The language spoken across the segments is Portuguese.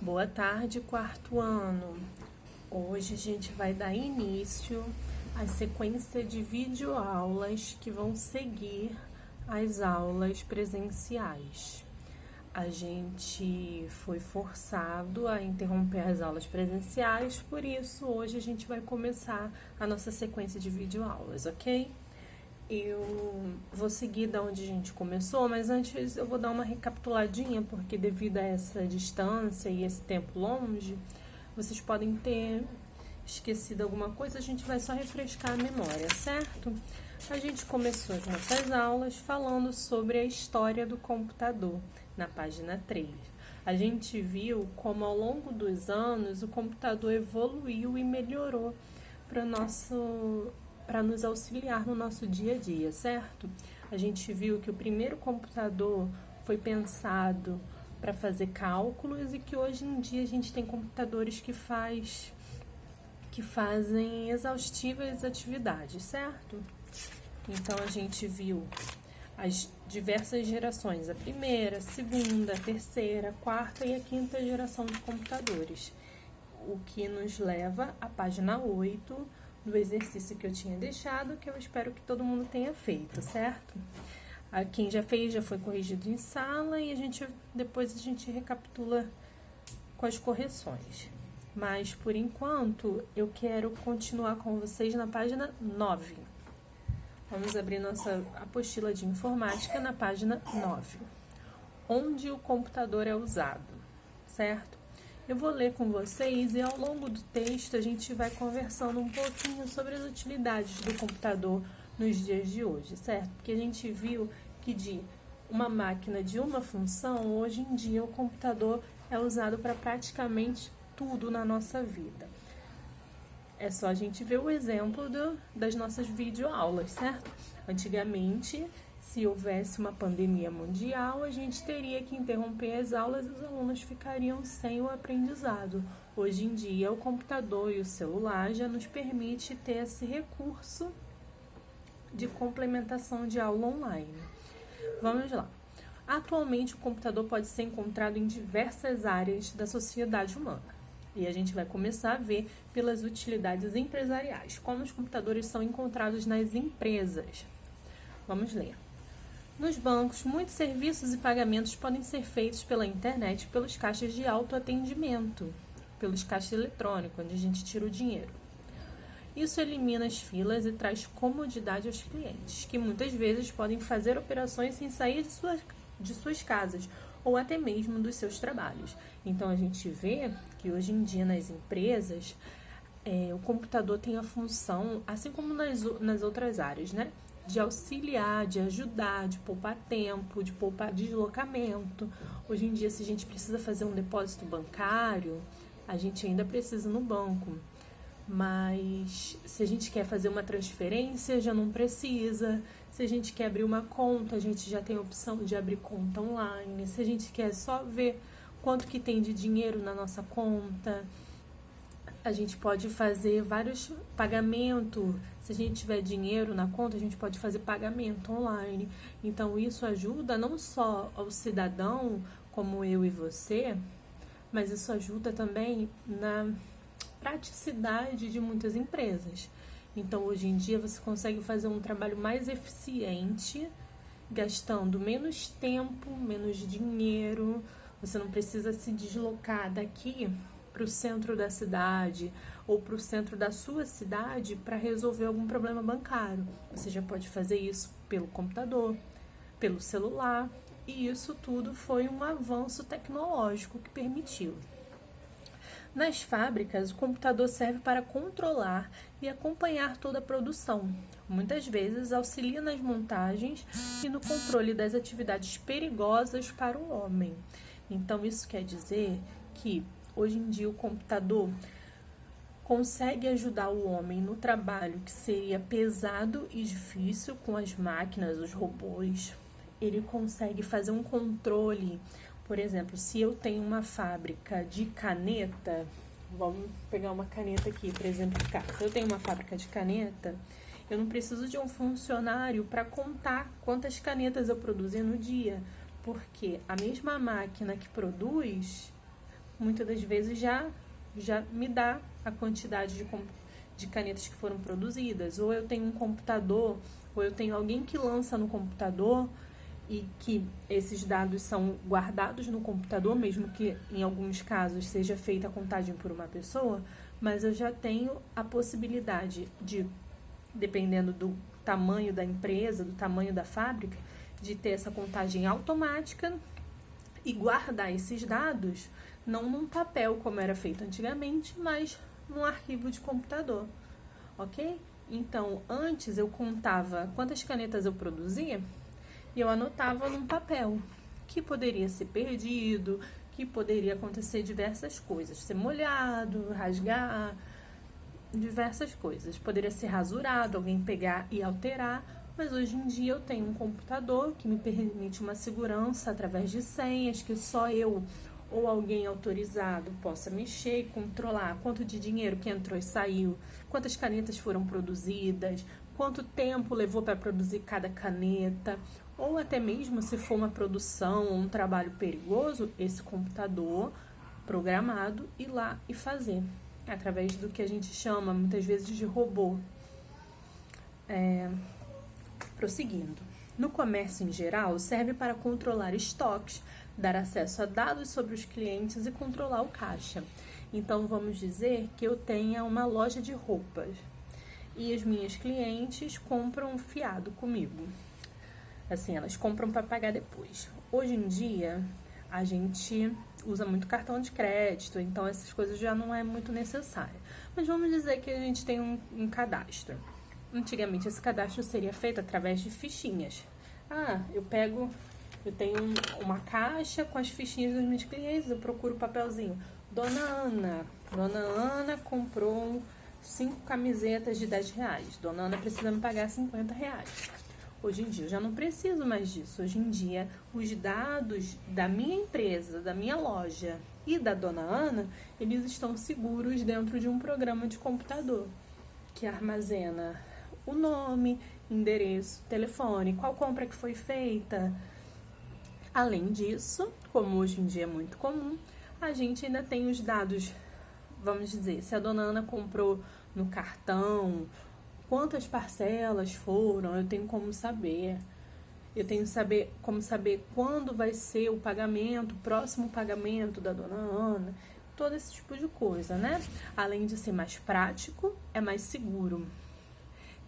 Boa tarde, quarto ano. Hoje a gente vai dar início à sequência de videoaulas que vão seguir as aulas presenciais. A gente foi forçado a interromper as aulas presenciais, por isso hoje a gente vai começar a nossa sequência de videoaulas, ok? Eu vou seguir da onde a gente começou, mas antes eu vou dar uma recapituladinha, porque devido a essa distância e esse tempo longe, vocês podem ter esquecido alguma coisa, a gente vai só refrescar a memória, certo? A gente começou as nossas aulas falando sobre a história do computador, na página 3. A gente viu como ao longo dos anos o computador evoluiu e melhorou para nos auxiliar no nosso dia a dia, certo? A gente viu que o primeiro computador foi pensado para fazer cálculos e que hoje em dia a gente tem computadores que fazem exaustivas atividades, certo? Então a gente viu as diversas gerações, a primeira, a segunda, a terceira, a quarta e a quinta geração de computadores, o que nos leva à página 8 do exercício que eu tinha deixado, que eu espero que todo mundo tenha feito, certo? Quem já fez já foi corrigido em sala e depois a gente recapitula com as correções. Mas, por enquanto, eu quero continuar com vocês na página 9. Vamos abrir nossa apostila de informática na página 9, onde o computador é usado, certo? Eu vou ler com vocês e ao longo do texto a gente vai conversando um pouquinho sobre as utilidades do computador nos dias de hoje, certo? Porque a gente viu que de uma máquina de uma função, hoje em dia o computador é usado para praticamente tudo na nossa vida. É só a gente ver o exemplo das nossas videoaulas, certo? Antigamente, se houvesse uma pandemia mundial, a gente teria que interromper as aulas e os alunos ficariam sem o aprendizado. Hoje em dia, o computador e o celular já nos permite ter esse recurso de complementação de aula online. Vamos lá. Atualmente, o computador pode ser encontrado em diversas áreas da sociedade humana. E a gente vai começar a ver pelas utilidades empresariais, como os computadores são encontrados nas empresas. Vamos ler. Nos bancos, muitos serviços e pagamentos podem ser feitos pela internet pelos caixas de autoatendimento, pelos caixas eletrônicos, onde a gente tira o dinheiro. Isso elimina as filas e traz comodidade aos clientes, que muitas vezes podem fazer operações sem sair de suas casas ou até mesmo dos seus trabalhos. Então, a gente vê que hoje em dia nas empresas, o computador tem a função, assim como nas outras áreas, né? De auxiliar, de ajudar, de poupar tempo, de poupar deslocamento. Hoje em dia, se a gente precisa fazer um depósito bancário, a gente ainda precisa ir no banco. Mas se a gente quer fazer uma transferência, já não precisa. Se a gente quer abrir uma conta, a gente já tem a opção de abrir conta online. Se a gente quer só ver quanto que tem de dinheiro na nossa conta, a gente pode fazer vários pagamentos. Se a gente tiver dinheiro na conta, a gente pode fazer pagamento online. Então, isso ajuda não só ao cidadão, como eu e você, mas isso ajuda também na praticidade de muitas empresas. Então, hoje em dia, você consegue fazer um trabalho mais eficiente, gastando menos tempo, menos dinheiro. Você não precisa se deslocar daqui para o centro da cidade ou para o centro da sua cidade para resolver algum problema bancário. Você já pode fazer isso pelo computador, pelo celular, e isso tudo foi um avanço tecnológico que permitiu. Nas fábricas, o computador serve para controlar e acompanhar toda a produção. Muitas vezes auxilia nas montagens e no controle das atividades perigosas para o homem. Então, isso quer dizer que hoje em dia o computador consegue ajudar o homem no trabalho que seria pesado e difícil com as máquinas, os robôs. Ele consegue fazer um controle. Por exemplo, se eu tenho uma fábrica de caneta, vamos pegar uma caneta aqui para exemplificar. Se eu tenho uma fábrica de caneta, eu não preciso de um funcionário para contar quantas canetas eu produzi no dia, porque a mesma máquina que produz muitas das vezes já me dá a quantidade de canetas que foram produzidas. Ou eu tenho um computador, ou eu tenho alguém que lança no computador e que esses dados são guardados no computador, mesmo que em alguns casos seja feita a contagem por uma pessoa, mas eu já tenho a possibilidade de, dependendo do tamanho da empresa, do tamanho da fábrica, de ter essa contagem automática e guardar esses dados não num papel como era feito antigamente, mas num arquivo de computador, ok? Então, antes eu contava quantas canetas eu produzia e eu anotava num papel, que poderia ser perdido, que poderia acontecer diversas coisas, ser molhado, rasgar, diversas coisas. Poderia ser rasurado, alguém pegar e alterar, mas hoje em dia eu tenho um computador que me permite uma segurança através de senhas, que só eu ou alguém autorizado possa mexer e controlar quanto de dinheiro que entrou e saiu, quantas canetas foram produzidas, quanto tempo levou para produzir cada caneta, ou até mesmo se for uma produção ou um trabalho perigoso, esse computador programado ir lá e fazer, através do que a gente chama muitas vezes de robô. Prosseguindo. No comércio em geral, serve para controlar estoques, dar acesso a dados sobre os clientes e controlar o caixa. Então, vamos dizer que eu tenha uma loja de roupas e as minhas clientes compram fiado comigo. Assim, elas compram para pagar depois. Hoje em dia, a gente usa muito cartão de crédito, então essas coisas já não é muito necessário. Mas vamos dizer que a gente tem um cadastro. Antigamente, esse cadastro seria feito através de fichinhas. Eu tenho uma caixa com as fichinhas dos meus clientes, eu procuro o papelzinho. Dona Ana comprou 5 camisetas de R$10. Dona Ana precisa me pagar R$50. Hoje em dia eu já não preciso mais disso. Hoje em dia, os dados da minha empresa, da minha loja e da Dona Ana, eles estão seguros dentro de um programa de computador que armazena o nome, endereço, telefone, qual compra que foi feita. Além disso, como hoje em dia é muito comum, a gente ainda tem os dados, vamos dizer, se a Dona Ana comprou no cartão, quantas parcelas foram, eu tenho como saber. Eu tenho como saber quando vai ser o pagamento, o próximo pagamento da Dona Ana, todo esse tipo de coisa, né? Além de ser mais prático, é mais seguro.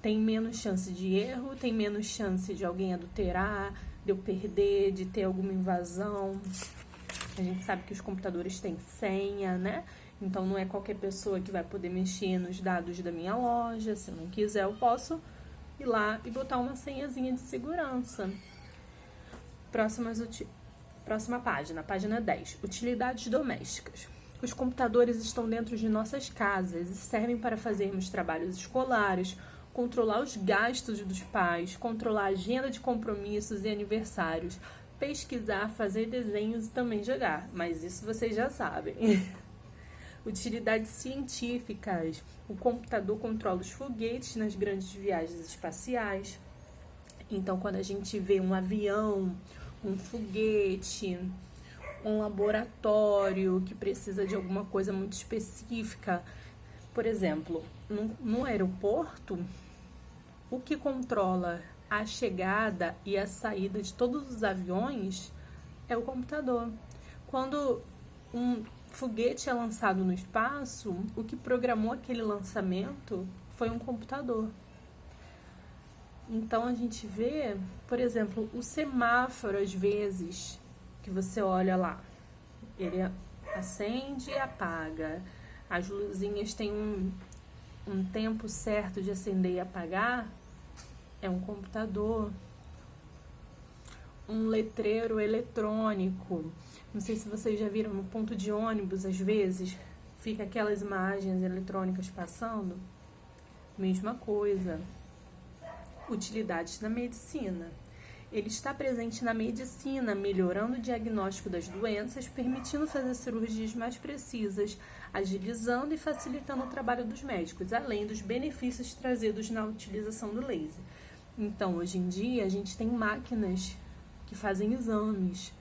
Tem menos chance de erro, tem menos chance de alguém adulterar, de eu perder, de ter alguma invasão. A gente sabe que os computadores têm senha, né? Então, não é qualquer pessoa que vai poder mexer nos dados da minha loja. Se eu não quiser, eu posso ir lá e botar uma senhazinha de segurança. Próxima página, página 10. Utilidades domésticas. Os computadores estão dentro de nossas casas e servem para fazermos trabalhos escolares, controlar os gastos dos pais, controlar a agenda de compromissos e aniversários, pesquisar, fazer desenhos e também jogar. Mas isso vocês já sabem. Utilidades científicas. O computador controla os foguetes nas grandes viagens espaciais. Então, quando a gente vê um avião, um foguete, um laboratório que precisa de alguma coisa muito específica, por exemplo, no aeroporto, o que controla a chegada e a saída de todos os aviões é o computador. Quando um foguete é lançado no espaço, o que programou aquele lançamento foi um computador. Então, a gente vê, por exemplo, o semáforo, às vezes, que você olha lá, ele acende e apaga. As luzinhas têm um tempo certo de acender e apagar, é um computador. Um letreiro eletrônico. Não sei se vocês já viram no ponto de ônibus, às vezes, fica aquelas imagens eletrônicas passando. Mesma coisa. Utilidades na medicina. Ele está presente na medicina, melhorando o diagnóstico das doenças, permitindo fazer cirurgias mais precisas, agilizando e facilitando o trabalho dos médicos, além dos benefícios trazidos na utilização do laser. Então, hoje em dia, a gente tem máquinas que fazem exames,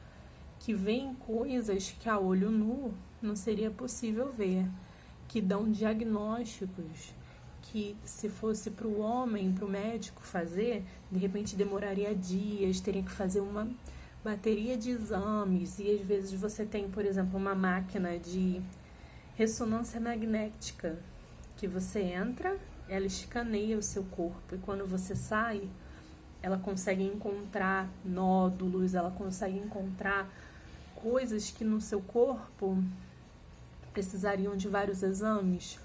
que veem coisas que a olho nu não seria possível ver, que dão diagnósticos que, se fosse para o homem, para o médico fazer, de repente demoraria dias, teria que fazer uma bateria de exames, e às vezes você tem, por exemplo, uma máquina de ressonância magnética, que você entra, ela escaneia o seu corpo, e quando você sai, ela consegue encontrar nódulos, ela consegue encontrar coisas que no seu corpo precisariam de vários exames.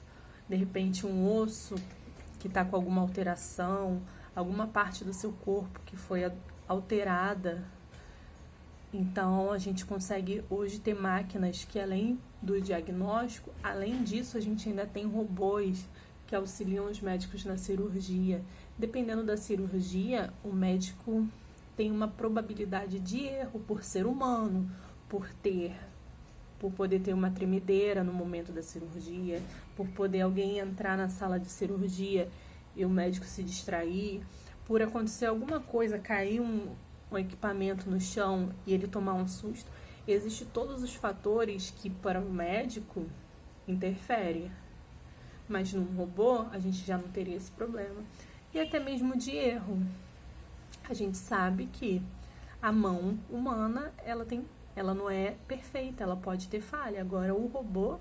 De repente, um osso que está com alguma alteração, alguma parte do seu corpo que foi alterada. Então, a gente consegue hoje ter máquinas que, além do diagnóstico, além disso, a gente ainda tem robôs que auxiliam os médicos na cirurgia. Dependendo da cirurgia, o médico tem uma probabilidade de erro por ser humano, por poder ter uma tremedeira no momento da cirurgia, por poder alguém entrar na sala de cirurgia e o médico se distrair, por acontecer alguma coisa, cair um equipamento no chão e ele tomar um susto. Existem todos os fatores que para o médico interferem, mas num robô a gente já não teria esse problema. E até mesmo de erro. A gente sabe que a mão humana, ela não é perfeita, ela pode ter falha. Agora, o robô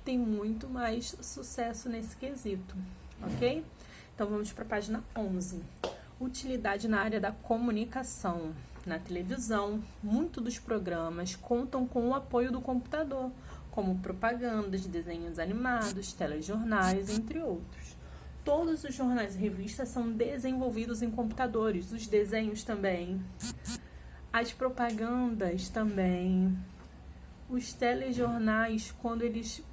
tem muito mais sucesso nesse quesito, ok? Então, vamos para a página 11. Utilidade na área da comunicação. Na televisão, muitos dos programas contam com o apoio do computador, como propagandas, desenhos animados, telejornais, entre outros. Todos os jornais e revistas são desenvolvidos em computadores, os desenhos também, as propagandas também, os telejornais, quando eles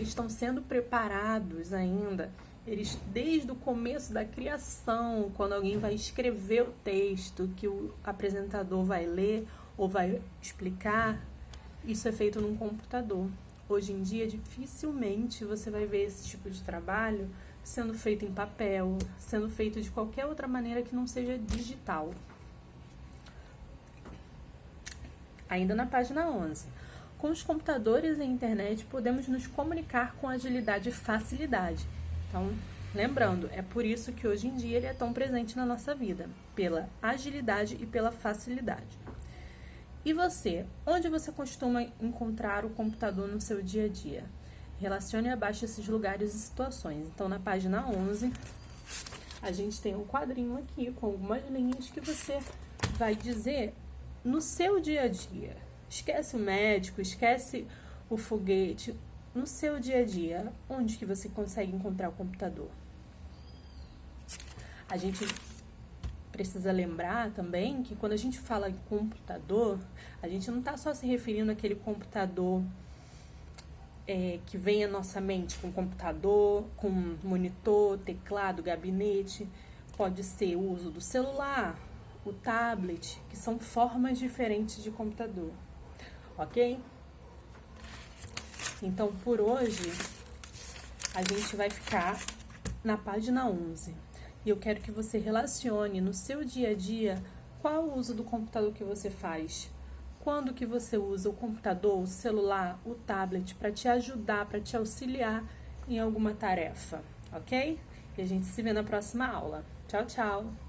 estão sendo preparados ainda, eles, desde o começo da criação, quando alguém vai escrever o texto que o apresentador vai ler ou vai explicar, isso é feito num computador. Hoje em dia, dificilmente você vai ver esse tipo de trabalho sendo feito em papel, sendo feito de qualquer outra maneira que não seja digital. Ainda na página 11. Com os computadores e a internet, podemos nos comunicar com agilidade e facilidade. Então, lembrando, é por isso que hoje em dia ele é tão presente na nossa vida, pela agilidade e pela facilidade. E você, onde você costuma encontrar o computador no seu dia a dia? Relacione abaixo esses lugares e situações. Então, na página 11, a gente tem um quadrinho aqui com algumas linhas que você vai dizer no seu dia a dia. Esquece o médico, esquece o foguete. No seu dia a dia, onde que você consegue encontrar o computador? A gente precisa lembrar também que quando a gente fala em computador, a gente não está só se referindo àquele computador que vem à nossa mente, com computador, com monitor, teclado, gabinete. Pode ser o uso do celular, o tablet, que são formas diferentes de computador, ok? Então, por hoje, a gente vai ficar na página 11. E eu quero que você relacione no seu dia a dia qual o uso do computador que você faz. Quando que você usa o computador, o celular, o tablet para te ajudar, para te auxiliar em alguma tarefa, ok? E a gente se vê na próxima aula. Tchau, tchau!